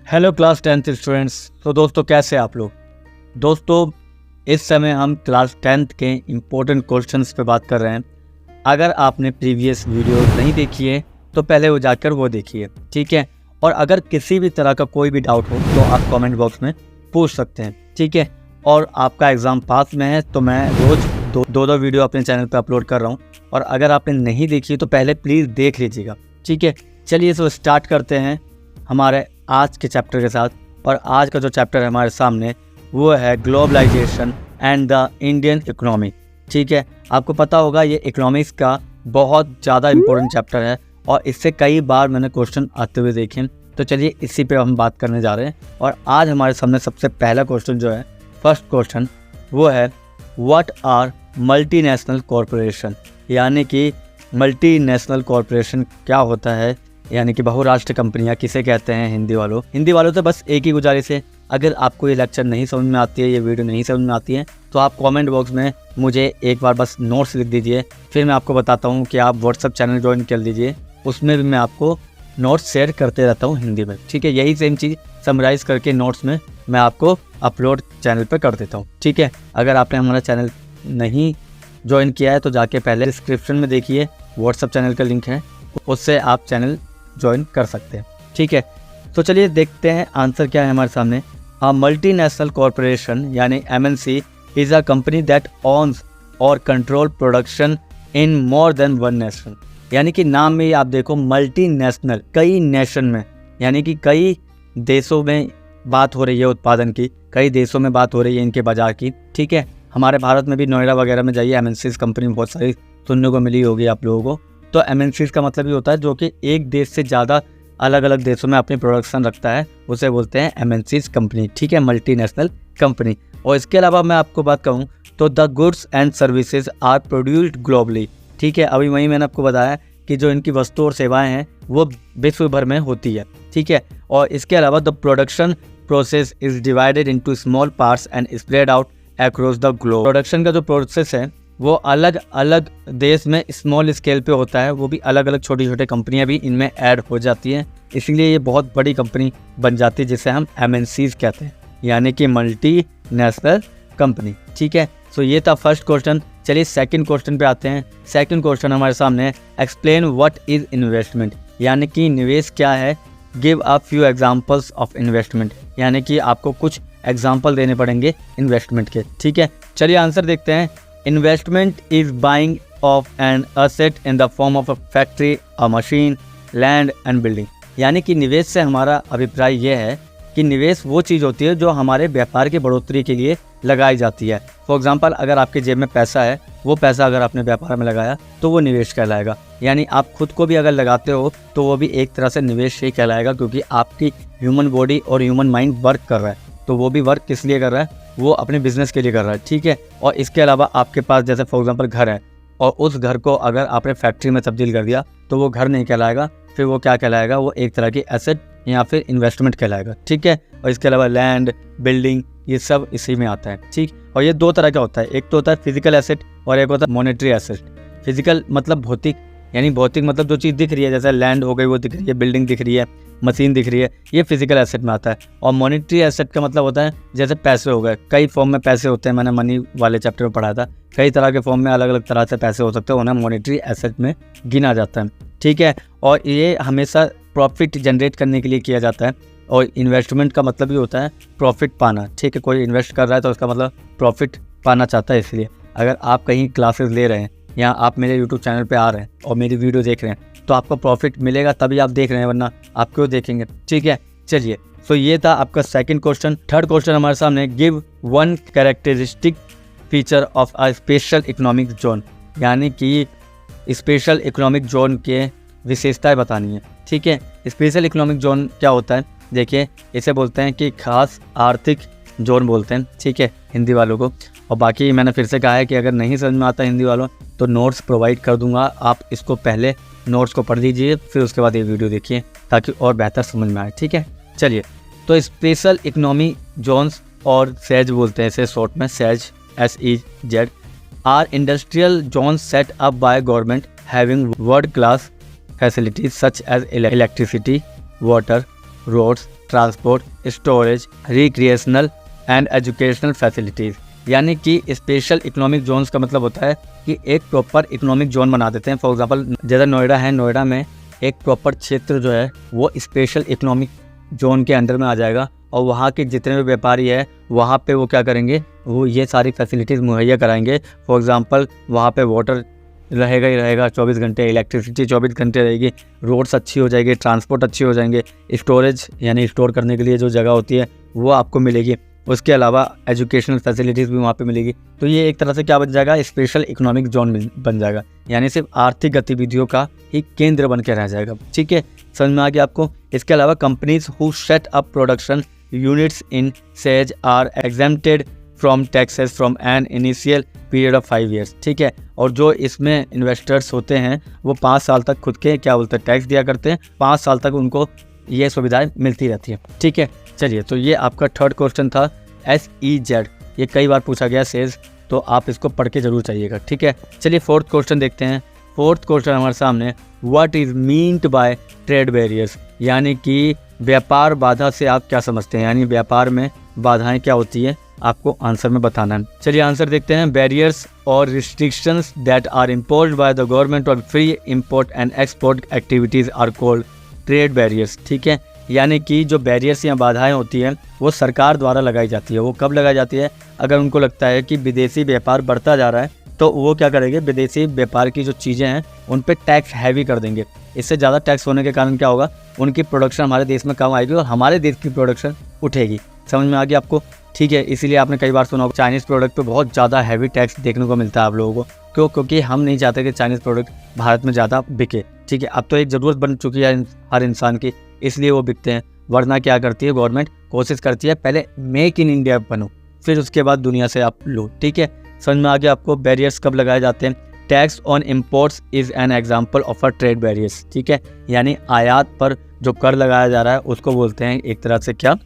Hello class 10th students. तो दोस्तों कैसे आप लोग। दोस्तों इस समय हम क्लास 10th के इम्पोर्टेंट क्वेश्चंस पे बात कर रहे हैं। अगर आपने प्रीवियस वीडियो नहीं देखी है तो पहले वो जाकर वो देखिए, ठीक है। और अगर किसी भी तरह का कोई भी डाउट हो तो आप कमेंट बॉक्स में पूछ सकते हैं, ठीक है। और आपका एग्ज़ाम पास में है तो मैं रोज़ दो वीडियो अपने चैनल पर अपलोड कर रहा हूँ। और अगर आपने नहीं देखी तो पहले प्लीज़ देख लीजिएगा, ठीक है। चलिए तो स्टार्ट करते हैं हमारे आज के चैप्टर के साथ। और आज का जो चैप्टर है हमारे सामने वो है globalization and the Indian economy, ठीक है। आपको पता होगा ये इकोनॉमिक्स का बहुत ज़्यादा इम्पोर्टेंट चैप्टर है और इससे कई बार मैंने क्वेश्चन आते हुए देखे। तो चलिए इसी पे हम बात करने जा रहे हैं। और आज हमारे सामने सबसे पहला क्वेश्चन जो है, फर्स्ट क्वेश्चन, वो है व्हाट आर मल्टीनेशनल कॉरपोरेशन, यानी कि मल्टीनेशनल कॉरपोरेशन क्या होता है, यानी कि बहुराष्ट्रीय कंपनियां किसे कहते हैं। हिंदी वालों से बस एक ही गुजारिश है, अगर आपको ये लेक्चर नहीं समझ में आती है, ये वीडियो नहीं समझ में आती है तो आप कमेंट बॉक्स में मुझे एक बार बस नोट्स लिख दीजिए। फिर मैं आपको बताता हूँ कि आप व्हाट्सअप चैनल ज्वाइन कर लीजिए, उसमें भी मैं आपको नोट्स शेयर करते रहता हूँ हिंदी में, ठीक है। यही सेम चीज़ समराइज़ करके नोट्स में मैं आपको अपलोड चैनल पर कर देता हूँ, ठीक है। अगर आपने हमारा चैनल नहीं ज्वाइन किया है तो जाके पहले डिस्क्रिप्शन में देखिए, व्हाट्सअप चैनल का लिंक है, उससे आप चैनल ज्वाइन कर सकते हैं, ठीक है। तो चलिए देखते हैं आंसर क्या है हमारे सामने। अ मल्टीनेशनल कॉरपोरेशन यानी MNC is a company that owns और control production in more than one nation, यानी कि नाम में ही आप देखो मल्टीनेशनल, कई नेशन में, यानी कि कई देशों में बात हो रही है उत्पादन की, कई देशों में बात हो रही है इनके बाजार की, ठीक है। हमारे भारत में भी नोएडा वगैरह में जाइए, MNCs कंपनी बहुत सारी सुनने को मिली होगी आप लोगों को। तो MNCs का मतलब ये होता है जो कि एक देश से ज़्यादा अलग अलग देशों में अपनी प्रोडक्शन रखता है, उसे बोलते हैं MNCs कंपनी, ठीक है, मल्टीनेशनल कंपनी। और इसके अलावा मैं आपको बात कहूँ तो the goods and services are produced globally, ठीक है। अभी वही मैंने आपको बताया कि जो इनकी वस्तु और सेवाएँ हैं वो विश्व भर में होती है, ठीक है। और इसके अलावा the production process is divided into small parts and spread out across the globe. Production का जो प्रोसेस है वो अलग अलग देश में स्मॉल स्केल पे होता है, वो भी अलग अलग छोटी छोटी कंपनियां भी इनमें ऐड हो जाती हैं, इसलिए ये बहुत बड़ी कंपनी बन जाती है जिसे हम MNCs कहते हैं, यानी कि मल्टी नेशनल कंपनी, ठीक है। सो ये था फर्स्ट क्वेश्चन। चलिए सेकंड क्वेश्चन पे आते हैं। सेकंड क्वेश्चन हमारे सामने है एक्सप्लेन व्हाट इज़ इन्वेस्टमेंट, यानी कि निवेश क्या है। Give a few examples of investment, यानी कि आपको कुछ एग्जाम्पल देने पड़ेंगे इन्वेस्टमेंट के, ठीक है। चलिए आंसर देखते हैं। Investment is buying of an asset in the form of a factory, a machine, land and building, यानी कि निवेश से हमारा अभिप्राय ये है कि निवेश वो चीज़ होती है जो हमारे व्यापार की बढ़ोतरी के लिए लगाई जाती है। फॉर एग्जांपल अगर आपके जेब में पैसा है, वो पैसा अगर आपने व्यापार में लगाया तो वो निवेश कहलाएगा। यानी आप खुद को भी अगर लगाते हो तो वो भी एक तरह से निवेश ही कहलाएगा, क्योंकि आपकी ह्यूमन बॉडी और ह्यूमन माइंड वर्क कर रहा है, तो वो भी वर्क किस लिए कर रहा है, वो अपने बिजनेस के लिए कर रहा है, ठीक है। और इसके अलावा आपके पास जैसे फॉर एग्जांपल घर है और उस घर को अगर आपने फैक्ट्री में तब्दील कर दिया तो वो घर नहीं कहलाएगा, फिर वो क्या कहलाएगा, वो एक तरह की एसेट या फिर इन्वेस्टमेंट कहलाएगा, ठीक है। और इसके अलावा लैंड, बिल्डिंग, ये सब इसी में आता है, ठीक। और ये दो तरह का होता है, एक तो होता है फिजिकल एसेट और एक होता है मॉनेटरी एसेट। फिजिकल मतलब भौतिक, यानी भौतिक मतलब जो चीज़ दिख रही है, जैसे लैंड हो गई वो दिख रही है, बिल्डिंग दिख रही है, मशीन दिख रही है, ये फिजिकल एसेट में आता है। और मॉनेटरी एसेट का मतलब होता है जैसे पैसे हो गए, कई फॉर्म में पैसे होते हैं, मैंने मनी वाले चैप्टर में पढ़ा था, कई तरह के फॉर्म में अलग अलग तरह से पैसे हो सकते हैं, उन्हें मॉनेटरी एसेट में गिना जाता है, ठीक है। और ये हमेशा प्रॉफिट जनरेट करने के लिए किया जाता है। और इन्वेस्टमेंट का मतलब ये होता है प्रॉफिट पाना, ठीक है। कोई इन्वेस्ट कर रहा है तो उसका मतलब प्रॉफिट पाना चाहता है। इसलिए अगर आप कहीं क्लासेस ले रहे हैं या आप मेरे यूट्यूब चैनल पे आ रहे हैं और मेरी वीडियो देख रहे हैं तो आपको प्रॉफिट मिलेगा तभी आप देख रहे हैं, वरना आप क्यों देखेंगे, ठीक है। चलिए सो ये था आपका सेकंड क्वेश्चन। थर्ड क्वेश्चन हमारे सामने, give one characteristic feature of a special economic zone, यानी कि स्पेशल इकोनॉमिक जोन के विशेषताएं बतानी है, ठीक है। स्पेशल इकोनॉमिक जोन क्या होता है, देखिए इसे बोलते हैं कि खास आर्थिक जोन बोलते हैं, ठीक है, हिंदी वालों को। और बाकी मैंने फिर से कहा है कि अगर नहीं समझ में आता हिंदी वालों तो नोट्स प्रोवाइड कर दूंगा, आप इसको पहले नोट्स को पढ़ लीजिए, फिर उसके बाद ये वीडियो देखिए ताकि और बेहतर समझ में आए, ठीक है। चलिए तो स्पेशल इकोनॉमी जोन्स और सेज बोलते हैं इसे शॉर्ट में, SEZ SEZ are industrial zones set up by government having world class facilities such as electricity, water, roads, transport, storage, recreational and educational facilities. यानी कि स्पेशल इकोनॉमिक जोन्स का मतलब होता है कि एक प्रॉपर इकोनॉमिक जोन बना देते हैं। फॉर एग्जांपल जैसे नोएडा है, नोएडा में एक प्रॉपर क्षेत्र जो है वो स्पेशल इकोनॉमिक जोन के अंडर में आ जाएगा और वहाँ के जितने भी व्यापारी है वहाँ पे वो क्या करेंगे, वो ये सारी फैसिलिटीज़ मुहैया कराएंगे। फॉर एग्जांपल वहाँ पे वाटर रहेगा ही रहेगा 24 घंटे, इलेक्ट्रिसिटी 24 घंटे रहेगी, रोड्स अच्छी हो जाएगी, ट्रांसपोर्ट अच्छे हो जाएंगे, स्टोरेज यानी स्टोर करने के लिए जो जगह होती है वो आपको मिलेगी। उसके अलावा एजुकेशनल फैसिलिटीज़ भी वहाँ पे मिलेगी। तो ये एक तरह से क्या बन जाएगा, स्पेशल इकोनॉमिक जोन बन जाएगा, यानी सिर्फ आर्थिक गतिविधियों का ही केंद्र बन के रह जाएगा। ठीक है, समझ में आ गया आपको। इसके अलावा companies who set up production units in SEZ are exempted from taxes from an initial period of 5 years. ठीक है, और जो इसमें इन्वेस्टर्स होते हैं वो 5 साल तक खुद के क्या बोलते हैं टैक्स दिया करते हैं, 5 साल तक उनको ये सुविधाएं मिलती रहती है। ठीक है, चलिए तो ये आपका थर्ड क्वेश्चन था SEZ, ये कई बार पूछा गया सेज, तो आप इसको पढ़ के जरूर चाहिएगा। ठीक है, चलिए फोर्थ क्वेश्चन देखते हैं। फोर्थ क्वेश्चन हमारे सामने, what is meant by trade barriers, यानी कि व्यापार बाधा से आप क्या समझते हैं, यानी व्यापार में बाधाएं क्या होती है आपको आंसर में बताना है। चलिए आंसर देखते हैं। बैरियर्स और restrictions that are imposed by the government on free import and export activities are called trade barriers. ठीक है, यानी कि जो बैरियर्स या बाधाएं होती हैं वो सरकार द्वारा लगाई जाती है। वो कब लगाई जाती है, अगर उनको लगता है कि विदेशी व्यापार बढ़ता जा रहा है तो वो क्या करेंगे, विदेशी व्यापार की जो चीज़ें हैं उन पे टैक्स हैवी कर देंगे। इससे ज़्यादा टैक्स होने के कारण क्या होगा, उनकी प्रोडक्शन हमारे देश में कम आएगी और हमारे देश की प्रोडक्शन उठेगी। समझ में आ गया आपको। ठीक है, इसीलिए आपने कई बार सुना होगा चाइनीज़ प्रोडक्ट पे बहुत ज़्यादा हैवी टैक्स देखने को मिलता है आप लोगों को। क्यों? क्योंकि हम नहीं चाहते कि चाइनीज़ प्रोडक्ट भारत में ज़्यादा बिके। ठीक है, अब तो एक ज़रूरत बन चुकी है हर इंसान की, इसलिए वो बिकते हैं। वरना क्या करती है गवर्नमेंट, कोशिश करती है पहले मेक इन इंडिया बनो, फिर उसके बाद दुनिया से आप लो। ठीक है, समझ में आ गया आपको। बैरियर्स कब लगाए जाते हैं, tax on imports is an example of a trade barriers. ठीक है, यानी आयात पर जो कर लगाया जा रहा है उसको बोलते हैं एक तरह से क्या,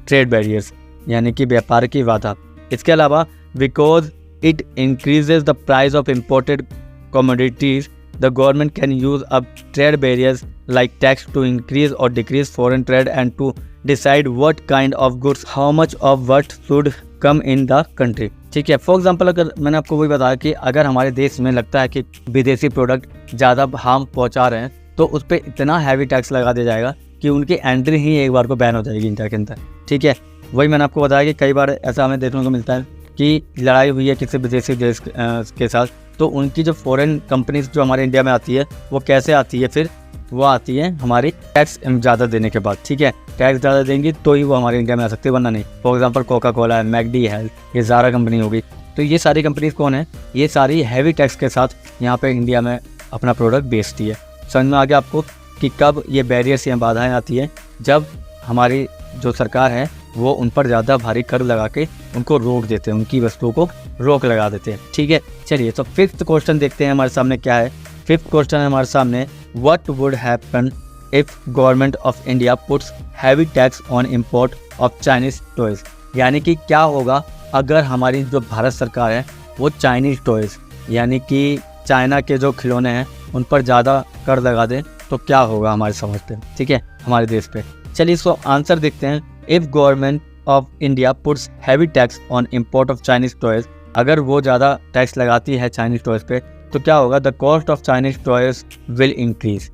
ट्रेड बैरियर्स, यानी कि व्यापार की बाधा। इसके अलावा because it increases the price of imported commodities the government can use a trade barriers like tax to increase और decrease foreign trade and to decide what kind of goods how much of what should come in the country. ठीक है, for example अगर मैंने आपको वही बताया कि अगर हमारे देश में लगता है कि विदेशी प्रोडक्ट ज़्यादा हार्म पहुंचा रहे हैं तो उस पर इतना हैवी टैक्स लगा दिया जाएगा कि उनकी एंट्री ही एक बार को बैन हो जाएगी इंडिया के अंदर। ठीक है, वही मैंने आपको बताया कि कई बार ऐसा हमें देखने को मिलता है कि लड़ाई हुई है किसी विदेशी देश के साथ, तो उनकी जो फॉरेन कंपनीज जो हमारे इंडिया में आती है वो कैसे आती है, फिर वो आती है हमारी टैक्स ज़्यादा देने के बाद। ठीक है, टैक्स ज़्यादा देंगी तो ही वो हमारे इंडिया में आ सकती है, वरना नहीं। फॉर एग्जांपल कोका कोला है, मैकडी है, ये ज़ारा कंपनी होगी। तो ये सारी कंपनीज कौन है, ये सारी हैवी टैक्स के साथ यहाँ पे इंडिया में अपना प्रोडक्ट बेचती है। समझ में आ गया आपको कि कब ये बैरियर्स या बाधाएँ आती हैं, जब हमारी जो सरकार है वो उन पर ज़्यादा भारी कर लगा के उनको रोक देते हैं, उनकी वस्तुओं को रोक लगा देते हैं। ठीक है, चलिए तो फिफ्थ क्वेश्चन देखते हैं हमारे सामने क्या है। फिफ्थ क्वेश्चन है हमारे सामने, what would happen if government of India puts heavy tax on import of Chinese toys, यानी कि क्या होगा अगर हमारी जो भारत सरकार है वो चाइनीज टॉयज़ यानी कि चाइना के जो खिलौने हैं उन पर ज़्यादा कर लगा दें तो क्या होगा हमारे समझ पे, ठीक है, हमारे देश पे। चलिए इसको आंसर देखते हैं। If government of India puts heavy tax on import of Chinese toys, अगर वो ज़्यादा टैक्स लगाती है चाइनीज टॉयज़ पे तो क्या होगा, the cost of Chinese toys will increase.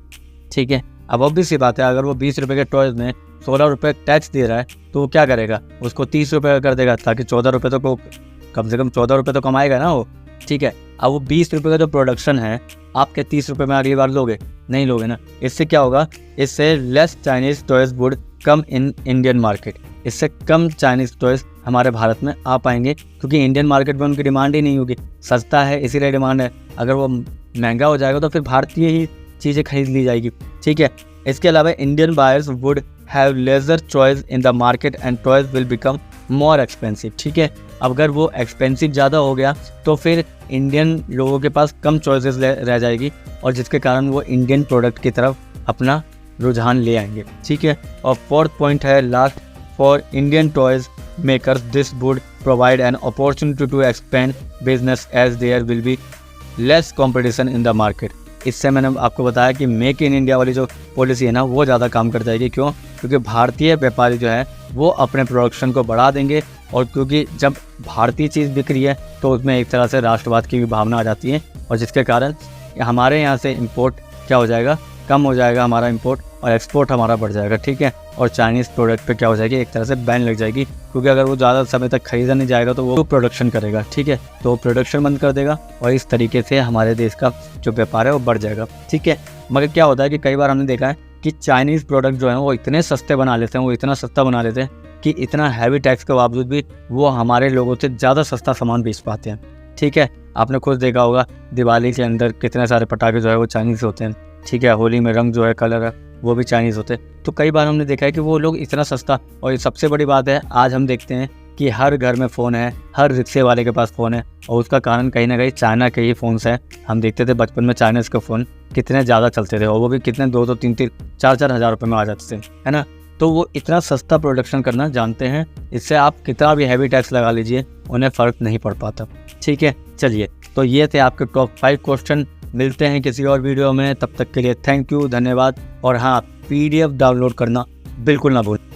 ठीक है, अब ऑब्वियस सी बात है, अगर वो 20 रुपये के टॉयज़ में 16 रुपये टैक्स दे रहा है तो वो क्या करेगा, उसको 30 रुपये कर देगा, ताकि 14 रुपये तो कम से कम 14 रुपये तो कमाएगा ना वो। ठीक है, अब वो 20 रुपये का जो प्रोडक्शन है आप क्या 30 रुपये में अगली बार लोगे, नहीं लोगे ना। इससे क्या होगा, इससे less Chinese toys would come in Indian market, इससे कम चाइनीज टॉयज़ हमारे भारत में आ पाएंगे, क्योंकि इंडियन मार्केट में उनकी डिमांड ही नहीं होगी। सस्ता है इसीलिए डिमांड है, अगर वो महंगा हो जाएगा तो फिर भारतीय ही चीज़ें खरीद ली जाएगी। ठीक है, इसके अलावा Indian buyers would have laser choice in the market and toys will become more expensive. ठीक है, अगर वो एक्सपेंसिव ज़्यादा हो गया तो फिर इंडियन लोगों के पास कम चॉइसेस रह जाएगी और जिसके कारण वो इंडियन प्रोडक्ट की तरफ अपना रुझान ले आएंगे। ठीक है, और फोर्थ पॉइंट है last, for Indian toys makers this would provide an opportunity to expand business as there will be less competition in the market. इससे मैंने आपको बताया कि मेक इन इंडिया वाली जो पॉलिसी है ना वो ज़्यादा काम कर जाएगी। क्यों? क्योंकि भारतीय व्यापारी जो है वो अपने प्रोडक्शन को बढ़ा देंगे, और क्योंकि जब भारतीय चीज़ बिक रही है तो उसमें एक तरह से राष्ट्रवाद की भी भावना आ जाती है, और जिसके कारण हमारे यहाँ से इंपोर्ट क्या हो जाएगा, कम हो जाएगा हमारा इंपोर्ट, और एक्सपोर्ट हमारा बढ़ जाएगा। ठीक है, और चाइनीज़ प्रोडक्ट पे क्या हो जाएगी, एक तरह से बैन लग जाएगी, क्योंकि अगर वो ज़्यादा समय तक खरीदा नहीं जाएगा तो वो प्रोडक्शन करेगा। ठीक है, तो प्रोडक्शन बंद कर देगा और इस तरीके से हमारे देश का जो व्यापार है वो बढ़ जाएगा। ठीक है, मगर क्या होता है कि कई बार हमने देखा है कि चाइनीज़ प्रोडक्ट जो है वो इतने सस्ते बना लेते हैं, वो इतना सस्ता बना लेते हैं कि इतना हैवी टैक्स के बावजूद भी वो हमारे लोगों से ज़्यादा सस्ता सामान बेच पाते हैं। ठीक है, आपने खुद देखा होगा दिवाली के अंदर कितने सारे पटाखे जो है वो चाइनीज़ होते हैं। ठीक है, होली में रंग जो है, कलर है, वो भी चाइनीज़ होते हैं। तो कई बार हमने देखा है कि वो लोग इतना सस्ता, और ये सबसे बड़ी बात है आज हम देखते हैं कि हर घर में फ़ोन है, हर रिक्शे वाले के पास फ़ोन है, और उसका कारण कहीं ना कहीं चाइना के ही फ़ोन्स हैं। हम देखते थे बचपन में चाइनीज़ के फ़ोन कितने ज़्यादा चलते थे, और वो भी कितने 2-2, 3-3, 4-4 हज़ार रुपये में आ जाते थे, है ना। तो वो इतना सस्ता प्रोडक्शन करना जानते हैं, इससे आप कितना भी हैवी टैक्स लगा लीजिए उन्हें फ़र्क नहीं पड़ पाता। ठीक है, चलिए, तो ये थे आपके टॉप 5 क्वेश्चन। मिलते हैं किसी और वीडियो में, तब तक के लिए थैंक यू, धन्यवाद। और हाँ, PDF डाउनलोड करना बिल्कुल ना भूलें।